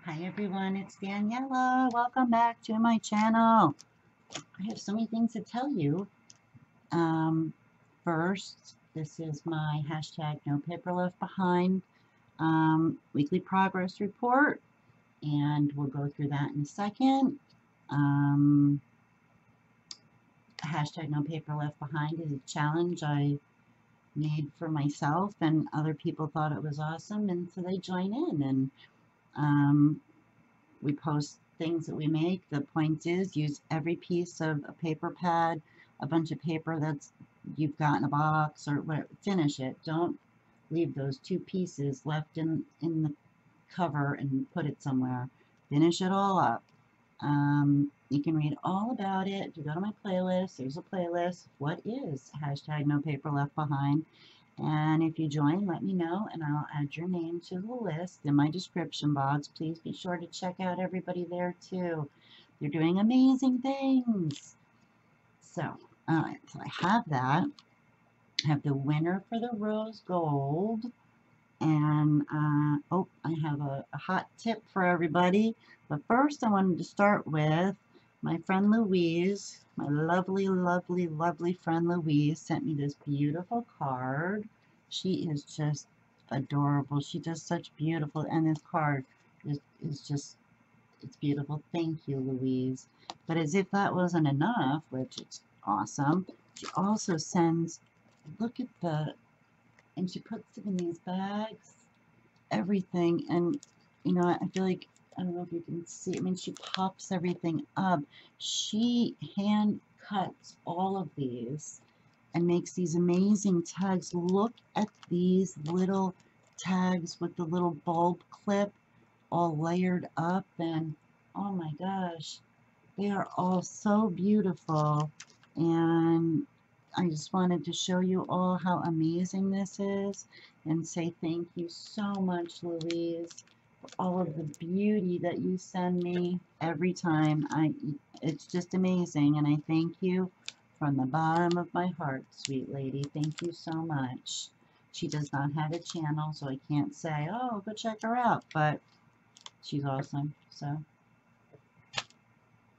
Hi everyone, it's Daniella. Welcome back to my channel. I have so many things to tell you. First, this is my hashtag No Paper Left Behind weekly progress report, and we'll go through that in a second. Hashtag No Paper Left Behind is a challenge I made for myself, and other people thought it was awesome, and so they join in, and we post things that we make. The point is, use every piece of a paper pad, a bunch of paper that's you've got in a box or whatever. Finish it. Don't leave those two pieces left in the cover and put it somewhere. Finish it all up. You can read all about it. If you go to my playlist, there's a playlist. What is hashtag No Paper Left Behind? And if you join, let me know, and I'll add your name to the list in my description box. Please be sure to check out everybody there too. They're doing amazing things. So, all right, so I have that. I have the winner for the rose gold. And, oh, I have a hot tip for everybody. But first, I wanted to start with my friend Louise. My lovely, lovely, lovely friend Louise sent me this beautiful card. She is just adorable. She does such beautiful, and this card is just, it's beautiful. Thank you, Louise. But as if that wasn't enough, which is awesome, she also sends, look at the, and she puts it in these bags, everything, and you know, I feel like, I don't know if you can see, I mean, she pops everything up. She hand cuts all of these and makes these amazing tags. Look at these little tags with the little bulb clip all layered up, and oh my gosh, they are all so beautiful. And I just wanted to show you all how amazing this is and say thank you so much, Louise, for all of the beauty that you send me every time. It's just amazing, and I thank you from the bottom of my heart, sweet lady. Thank you so much. She does not have a channel, so I can't say, oh, go check her out, but she's awesome. So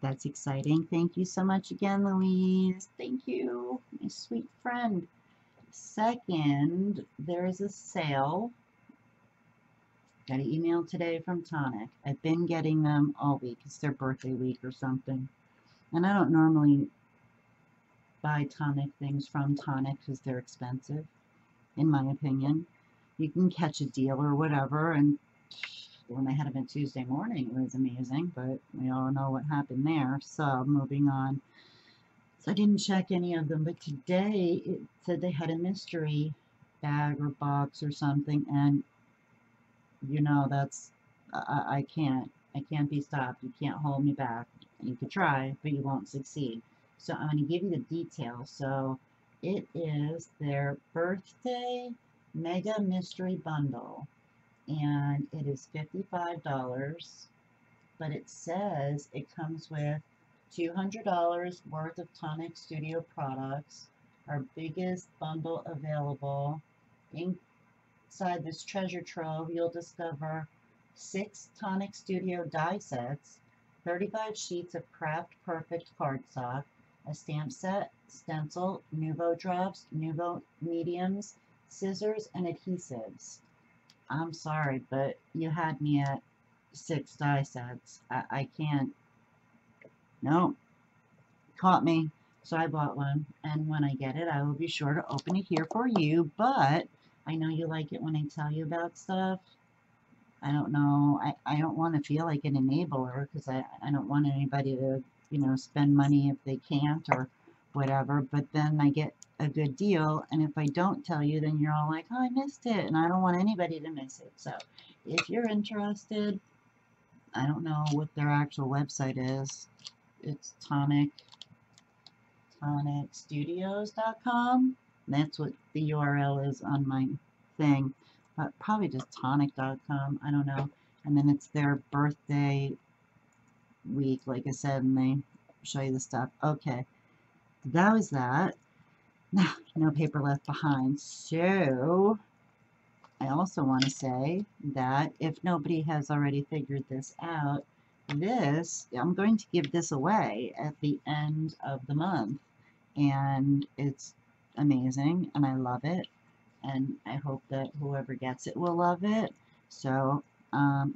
that's exciting. Thank you so much again, Louise. Thank you, my sweet friend. Second, there is a sale. Got an email today from Tonic. I've been getting them all week. It's their birthday week or something. And I don't normally buy Tonic things from Tonic because they're expensive, in my opinion. You can catch a deal or whatever, and when I had them Tuesday morning, it was amazing, but we all know what happened there. So moving on. So I didn't check any of them, but today it said they had a mystery bag or box or something, and you know that's I can't be stopped. You can't hold me back. You could try, but you won't succeed. So I'm going to give you the details. So it is their birthday mega mystery bundle, and it is $55, but it says it comes with $200 worth of Tonic Studio products, our biggest bundle available. Inside this treasure trove, you'll discover 6 Tonic Studio die sets, 35 sheets of Craft Perfect cardstock, a stamp set, stencil, Nuvo drops, Nuvo mediums, scissors, and adhesives. I'm sorry, but you had me at 6 die sets. I can't. No, caught me. So I bought one, and when I get it, I will be sure to open it here for you. But I know you like it when I tell you about stuff. I don't know. I don't want to feel like an enabler because I don't want anybody to, you know, spend money if they can't or whatever. But then I get a good deal, and if I don't tell you, then you're all like, oh, I missed it, and I don't want anybody to miss it. So if you're interested, I don't know what their actual website is. It's tonicstudios.com. That's what the URL is on my thing. But probably just tonic.com. I don't know. And then it's their birthday week, like I said, and they show you the stuff. Okay. That was that. No paper left behind. So I also want to say that if nobody has already figured this out, I'm going to give this away at the end of the month. And it's amazing, and I love it. And I hope that whoever gets it will love it. So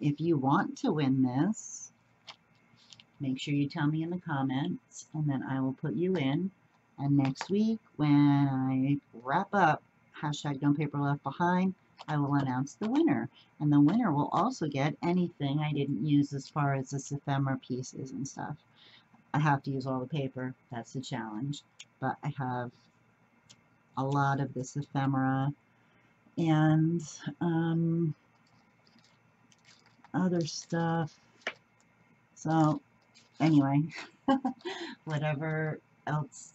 if you want to win this, make sure you tell me in the comments, and then I will put you in. And next week, when I wrap up hashtag No Paper Left Behind, I will announce the winner. And the winner will also get anything I didn't use as far as this ephemera pieces and stuff. I have to use all the paper. That's the challenge. But I have a lot of this ephemera and other stuff. So anyway, whatever else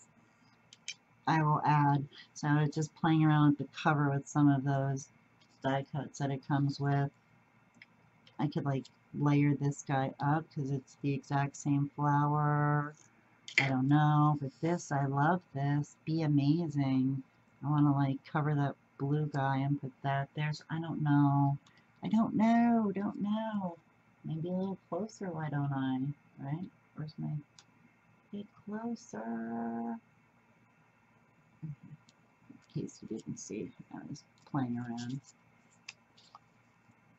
I will add. So just playing around with the cover with some of those die cuts that it comes with. I could like layer this guy up because it's the exact same flower. I don't know, but this, I love this. Be amazing. I want to like cover that blue guy and put that there. So I don't know. Don't know. Maybe a little closer, why don't I? Right? Where's my... Get closer. In case you didn't see, I was playing around.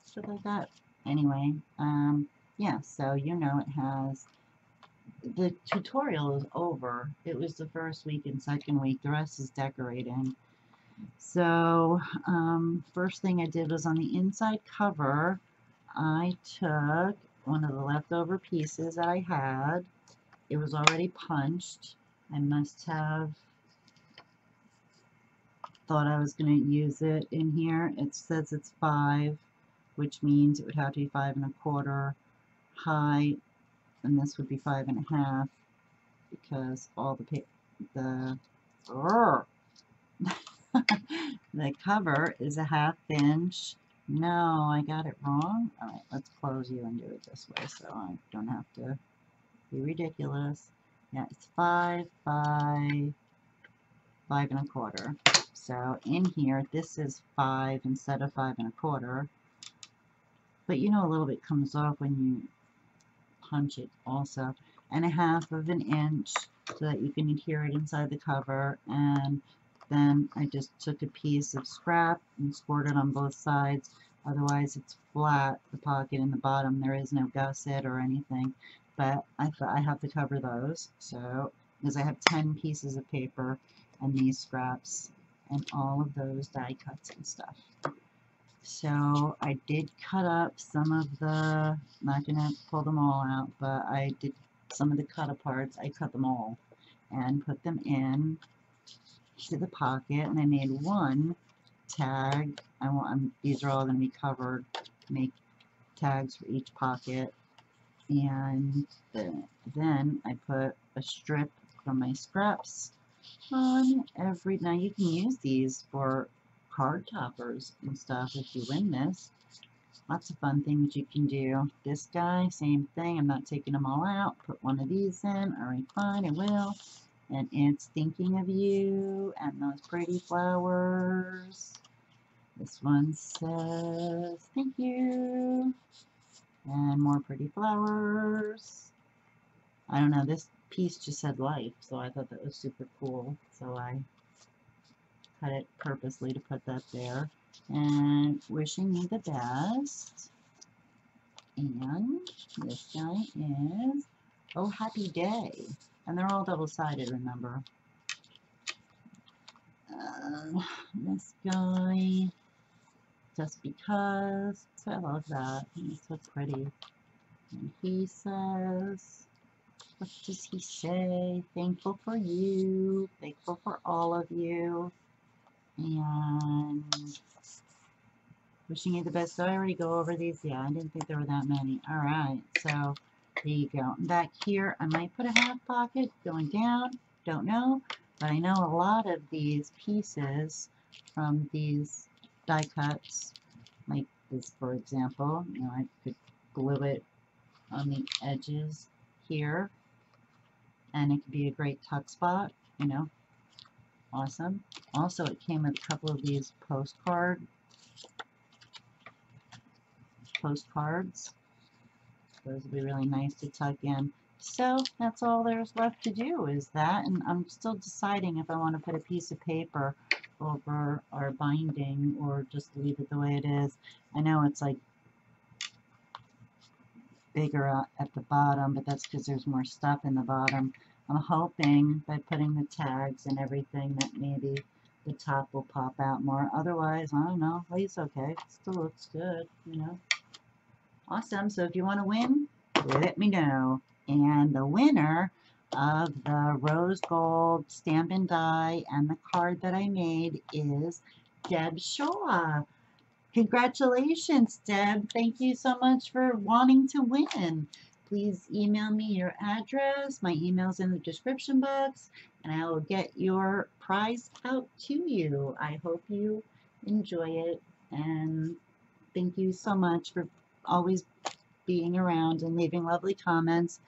Stuff like that. Anyway, yeah, so you know it has... The tutorial is over. It was the first week and second week. The rest is decorating. So, first thing I did was on the inside cover, I took one of the leftover pieces that I had. It was already punched. I must have thought I was going to use it in here. It says it's 5, which means it would have to be 5 1/4 high, and this would be 5 1/2 because all the the cover is a 1/2 inch. No, I got it wrong. All right, let's close you and do it this way so I don't have to be ridiculous. Yeah, it's 5 by 5 1/4. So in here, this is 5 instead of 5 1/4. But you know, a little bit comes off when you punch it also. And a 1/2 inch so that you can adhere it inside the cover. And then I just took a piece of scrap and scored it on both sides. Otherwise, it's flat, the pocket in the bottom. There is no gusset or anything. But I thought I have to cover those. So, because I have 10 pieces of paper and these scraps and all of those die cuts and stuff. So I did cut up some of the, not going to pull them all out, but I did some of the cut aparts. I cut them all and put them in to the pocket, and I made one tag. These are all going to be covered. Make tags for each pocket, and then I put a strip from my scraps on every. Now you can use these for card toppers and stuff if you win this. Lots of fun things you can do. This guy, same thing. I'm not taking them all out. Put one of these in. Alright, fine, I will. And it's thinking of you and those pretty flowers. This one says thank you. And more pretty flowers. I don't know, this piece just said life, so I thought that was super cool. So I cut it purposely to put that there. And wishing you the best. And this guy is Oh Happy Day. And they're all double-sided, remember. This guy, Just Because. So I love that. He's so pretty. And he says, what does he say? Thankful for you. Thankful for all of you. And wishing you the best. Did I already go over these? Yeah, I didn't think there were that many. Alright, so there you go. Back here, I might put a half pocket going down. Don't know. But I know a lot of these pieces from these die cuts, like this for example, you know, I could glue it on the edges here. And it could be a great tuck spot, you know. Awesome. Also, it came with a couple of these postcard postcards. Those would be really nice to tuck in. So that's all there's left to do is that, and I'm still deciding if I want to put a piece of paper over our binding or just leave it the way it is. I know it's like bigger at the bottom, but that's because there's more stuff in the bottom. I'm hoping by putting the tags and everything that maybe the top will pop out more. Otherwise, I don't know. It's okay. It still looks good, you know. Awesome. So if you want to win, let me know. And the winner of the rose gold stamp and die and the card that I made is Deb Shaw. Congratulations, Deb. Thank you so much for wanting to win. Please email me your address. My email's in the description box, and I will get your prize out to you. I hope you enjoy it, and thank you so much for always being around and leaving lovely comments.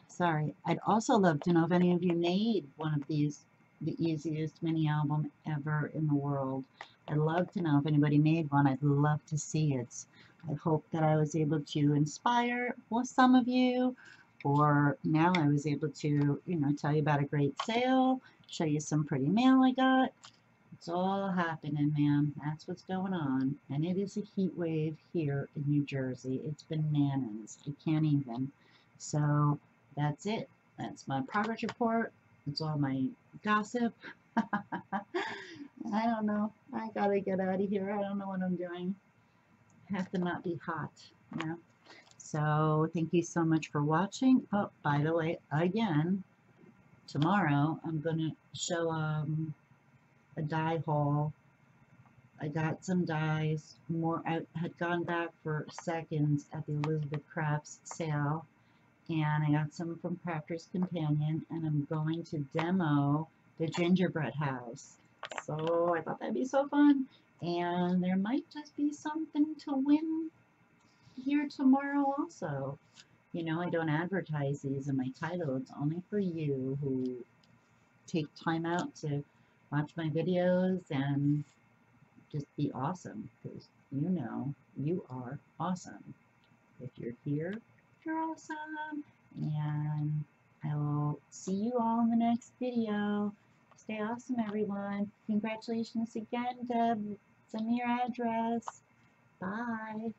Sorry. I'd also love to know if any of you made one of these, the easiest mini album ever in the world. I'd love to know if anybody made one. I'd love to see it. I hope that I was able to inspire some of you, or now I was able to, you know, tell you about a great sale, show you some pretty mail I got. It's all happening, man. That's what's going on. And it is a heat wave here in New Jersey. It's bananas. I can't even. So that's it. That's my progress report. It's all my gossip. I don't know. I gotta get out of here. I don't know what I'm doing. I have to not be hot, you know. So thank you so much for watching. Oh, by the way, again, tomorrow I'm gonna show a die haul. I got some dies. More. I had gone back for seconds at the Elizabeth Crafts sale, and I got some from Crafter's Companion, and I'm going to demo the gingerbread house. So I thought that'd be so fun, and there might just be something to win here tomorrow also. You know, I don't advertise these in my title. It's only for you who take time out to watch my videos and just be awesome, because you know you are awesome. If you're here, you're awesome. And I will see you all in the next video. Stay awesome, everyone. Congratulations again, Deb. Send me your address. Bye.